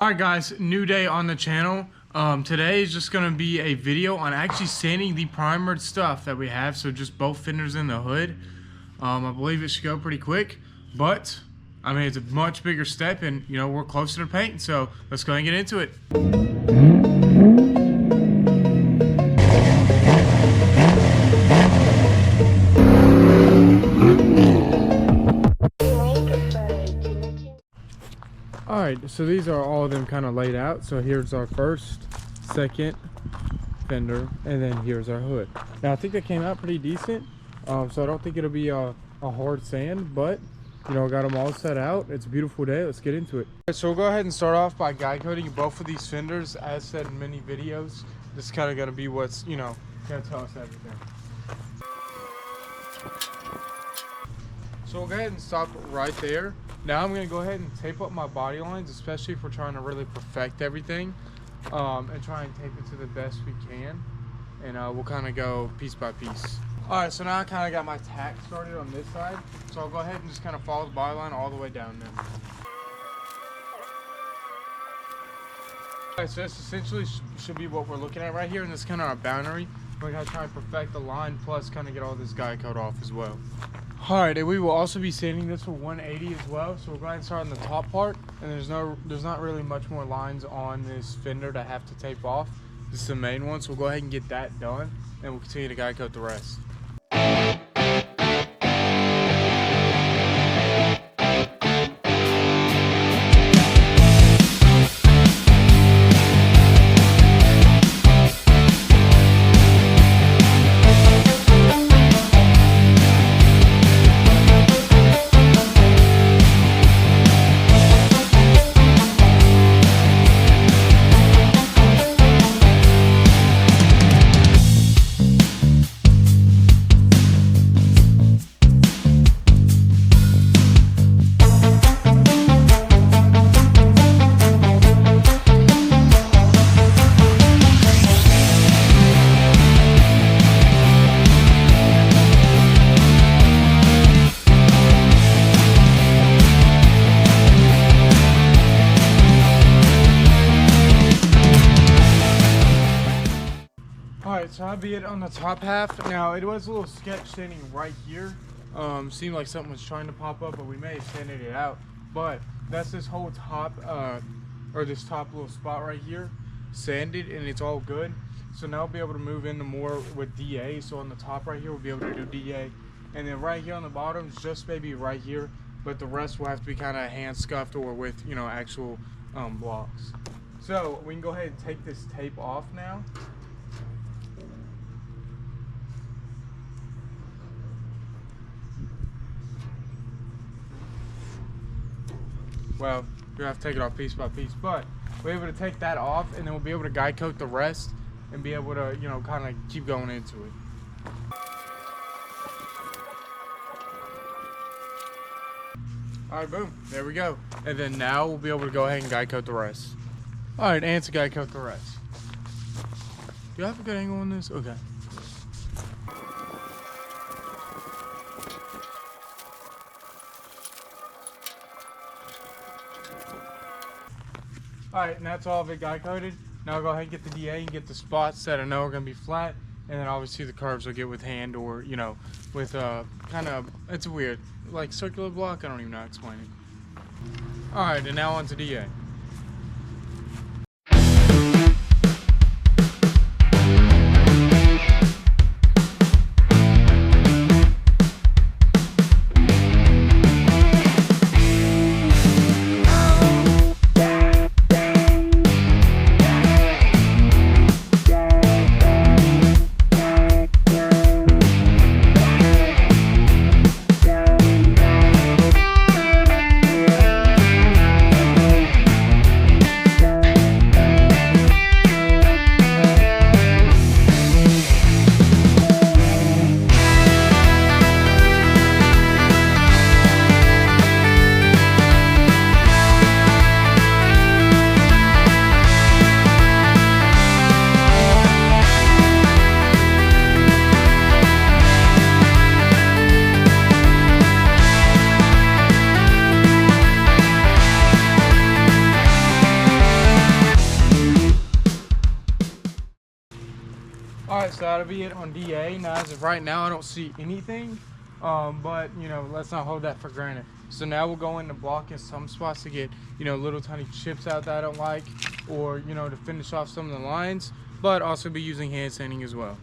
Alright guys, new day on the channel. Today is just going to be a video on actually sanding the primered stuff that we have. So just both fenders in the hood. I believe it should go pretty quick. But, I mean, it's a much bigger step and, you know, we're closer to paint. So let's go ahead and get into it. Alright, so these are all of them kind of laid out. So here's our first, second fender, and then here's our hood. Now I think that came out pretty decent, so I don't think it'll be a hard sand, but you know, got them all set out. It's a beautiful day. Let's get into it. So we'll go ahead and start off by guide coating both of these fenders. As said in many videos, this is kind of going to be what's, you know, going to tell us everything. So we'll go ahead and stop right there. Now I'm going to go ahead and tape up my body lines, especially if we're trying to really perfect everything, and try and tape it to the best we can. And we'll kind of go piece by piece. Alright, so now I kind of got my tack started on this side. So I'll go ahead and just kind of follow the body line all the way down there. Alright, so this essentially should be what we're looking at right here, and this is kind of our boundary. We're going to try and perfect the line, plus kind of get all this guide coat off as well. Alright, and we will also be sanding this for 180 as well. So we'll go ahead and start on the top part, and there's not really much more lines on this fender to have to tape off. This is the main one, so we'll go ahead and get that done, and we'll continue to guide coat the rest. Alright, so that'll be it on the top half. Now, it was a little sketch sanding right here. Seemed like something was trying to pop up, but we may have sanded it out. But that's this whole top, or this top little spot right here, sanded, and it's all good. So now we'll be able to move into more with DA. So on the top right here, we'll be able to do DA. And then right here on the bottom, just maybe right here, but the rest will have to be kind of hand scuffed or with, you know, actual blocks. So we can go ahead and take this tape off now. Well, you have to take it off piece by piece, but we're able to take that off, and then we'll be able to guide coat the rest and be able to, you know, kind of keep going into it. Alright, boom, there we go. And then now we'll be able to go ahead and guide coat the rest. Alright, and to guide coat the rest. Do you have a good angle on this? Okay. Alright, and that's all of it guide coated. Now I'll go ahead and get the DA and get the spots that I know are going to be flat. And then obviously the curves will get with hand or, you know, with kind of, it's weird, like circular block. I don't even know how to explain it. Alright, and now on to DA. Alright, so that'll be it on DA. Now, as of right now, I don't see anything. But, you know, let's not hold that for granted. So now we'll go into blocking some spots to get, you know, little tiny chips out that I don't like, or, you know, to finish off some of the lines, but also be using hand sanding as well.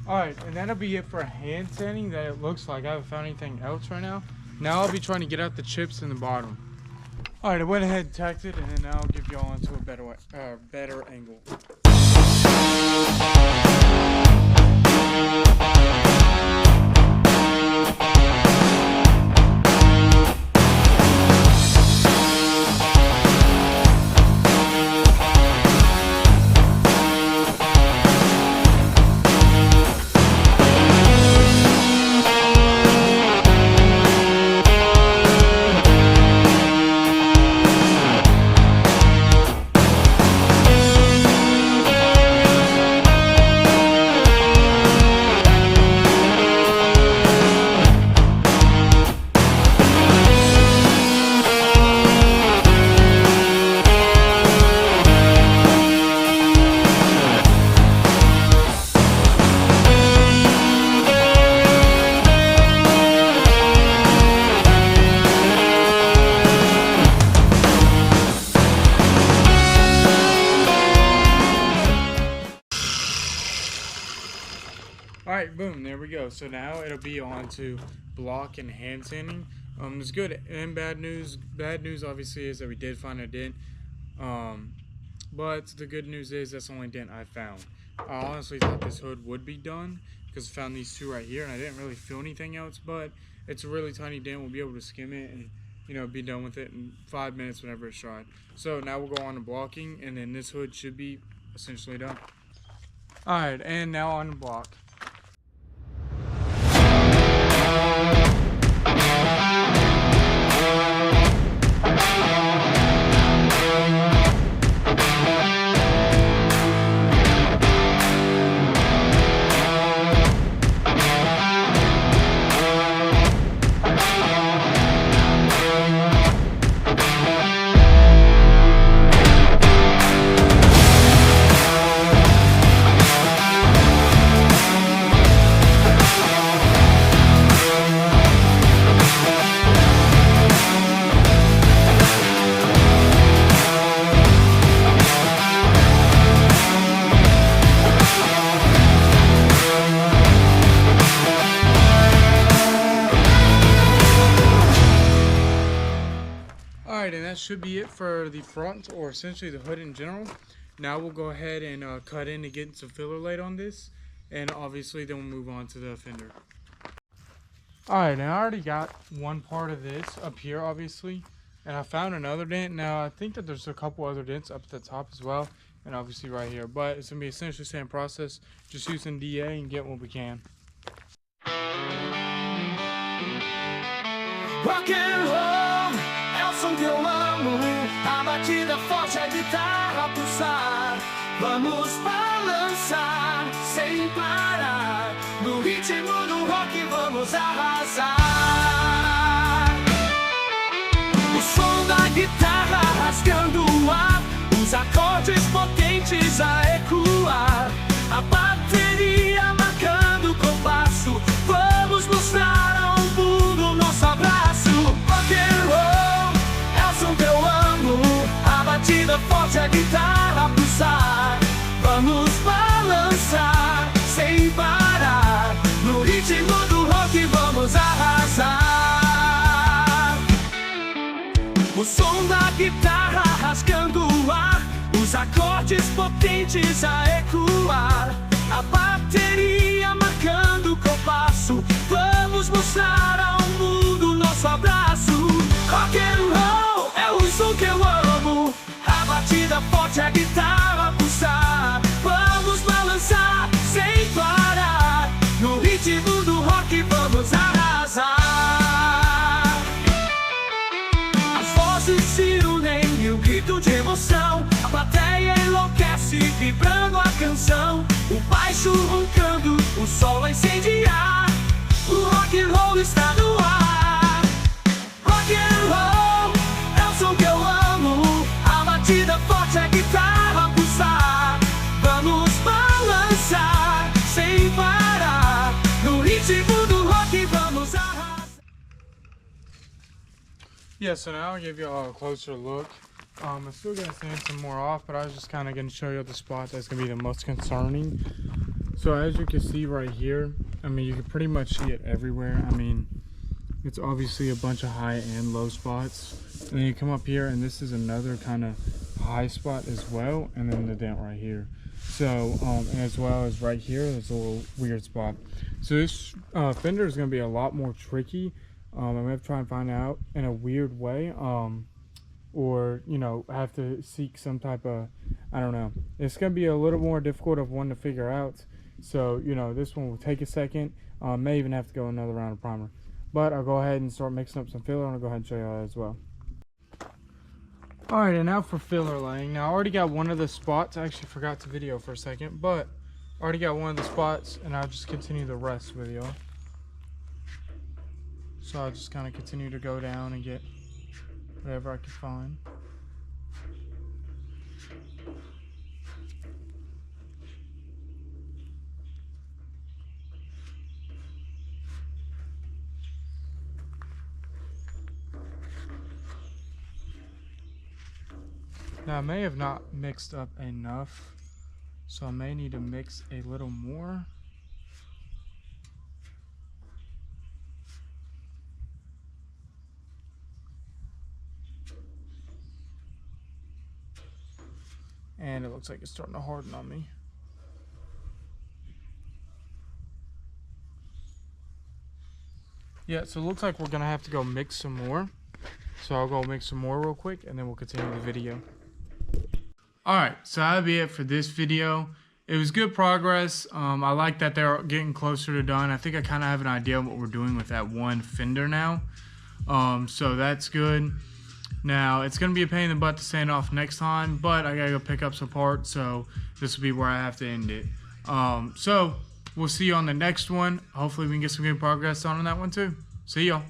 Alright, and that'll be it for hand sanding that it looks like. I haven't found anything else right now. Now I'll be trying to get out the chips in the bottom. Alright, I went ahead and tacked it, and then now I'll give y'all into a better angle. Alright, boom, there we go. So now it'll be on to block and hand sanding. There's good and bad news. Bad news obviously is that we did find a dent. But the good news is that's the only dent I found. I honestly thought this hood would be done because I found these two right here and I didn't really feel anything else, but it's a really tiny dent. We'll be able to skim it and, you know, be done with it in 5 minutes whenever it's dried. So now we'll go on to blocking, and then this hood should be essentially done. Alright, and now on the block. Alright, and that should be it for the front, or essentially the hood in general. Now we'll go ahead and cut in and get some filler laid on this, and obviously then we'll move on to the fender. Alright, and I already got one part of this up here, obviously, and I found another dent. Now I think that there's a couple other dents up at the top as well, and obviously right here, but it's going to be essentially the same process, just using DA and get what we can. Rock and roll é o som que eu amo, a batida forte, a guitarra pulsar. Vamos balançar sem parar, no ritmo do rock vamos arrasar. O som da guitarra rasgando o ar, os acordes potentes a ecoar, a bateria marcando o compasso. Vamos mostrar ao mundo nosso abraço. Rock and roll é o som que eu amo, a batida forte, a guitarra pulsar. Vamos balançar sem parar, no ritmo do rock vamos arrasar. O som da guitarra rasgando o ar, os acordes potentes a ecoar, a bateria marcando o compasso. Vamos mostrar ao mundo nosso abraço. Rock and roll é o som que eu amo, a batida forte, a guitarra pulsar. Vamos balançar sem parar, no ritmo do rock vamos arrasar. As vozes se unem e um grito de emoção, a plateia enlouquece vibrando a canção. O baixo roncando, o sol a incendiar, o rock and roll está no ar. Rock and roll é o som que eu amo, a batida forte, a guitarra pulsar. Vamos balançar sem parar, no ritmo do rock vamos arrasar. Yeah, so now I'll give you all a closer look. I'm still going to sand some more off, but I was just kind of going to show you the spot that's going to be the most concerning. So as you can see right here, I mean, you can pretty much see it everywhere. I mean, it's obviously a bunch of high and low spots. And then you come up here, and this is another kind of high spot as well, and then the dent right here. So, and as well as right here, there's a little weird spot. So this fender is going to be a lot more tricky. I'm going to have to try and find out in a weird way. Or, you know, have to seek some type of, I don't know. It's going to be a little more difficult of one to figure out. So, you know, this one will take a second. May even have to go another round of primer. But I'll go ahead and start mixing up some filler, and I'll go ahead and show you that as well. Alright, and now for filler laying. Now, I already got one of the spots. I actually forgot to video for a second, but I already got one of the spots, and I'll just continue the rest with y'all. So I'll just kind of continue to go down and get whatever I can find. Now I may have not mixed up enough, so I may need to mix a little more. And it looks like it's starting to harden on me. Yeah, so it looks like we're gonna have to go mix some more. So I'll go mix some more real quick, and then we'll continue the video. Alright, so that'll be it for this video. It was good progress. I like that they're getting closer to done. I think I kind of have an idea of what we're doing with that one fender now. So that's good. Now, it's going to be a pain in the butt to sand off next time, but I got to go pick up some parts, so this will be where I have to end it. So, we'll see you on the next one. Hopefully we can get some good progress on that one too. See y'all.